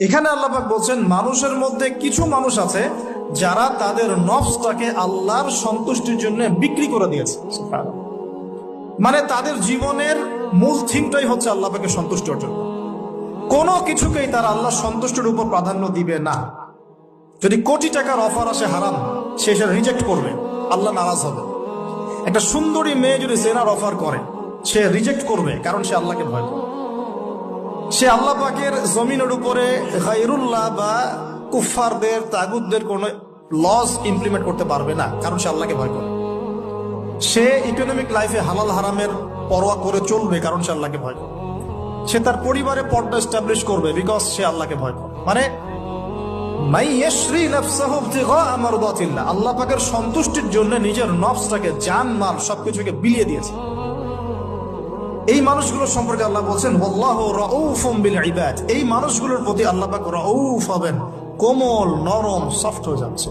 এখানে আল্লাহ পাক বলছেন মানুষের মধ্যে কিছু মানুষ আছে যারা তাদের নফসটাকে আল্লাহর সন্তুষ্টির জন্য বিক্রি করে দিয়েছে। মানে তাদের জীবনের মূল থিমটাই হচ্ছে আল্লাহ পাকের সন্তুষ্ট অর্জন। কোনো কিছুকেই তারা আল্লাহ সন্তুষ্টির উপর প্রাধান্য দিবে না। যদি কোটি টাকার অফার আসে হারাম, সে সেটা রিজেক্ট করবে, আল্লাহ নারাজ হবে। একটা সুন্দরী মেয়ে যদি জেনার অফার করে, সে রিজেক্ট করবে, কারণ সে আল্লাহকে ভয় করে। সে আল্লাহ পাকের জমিনের উপরে গায়রুল্লাহ বা কুফফারদের তাগুতদের কোনো লস ইমপ্লিমেন্ট করতে পারবে না, কারণ সে আল্লাহকে ভয় করে। সে ইকোনমিক লাইফে হালাল হারামের পরোয়া করে চলবে, কারণ সে আল্লাহকে ভয় করে। সে তার পরিবারে পর্দা এস্টাবলিশ করবে, বিকজ সে আল্লাহকে ভয় করে। মানে আল্লাহ পাকের সন্তুষ্টির জন্য নিজের নফসটাকে, জান মাল সবকিছুকে বিলিয়ে দিয়েছে। এই মানুষগুলোর সম্পর্কে আল্লাহ বলছেন ওয়াল্লাহু রাউফুম বিল ইবাদ। এই মানুষগুলোর প্রতি আল্লাহ পাক রাউফ হবেন, কোমল নরম সফট হয়ে যাচ্ছে।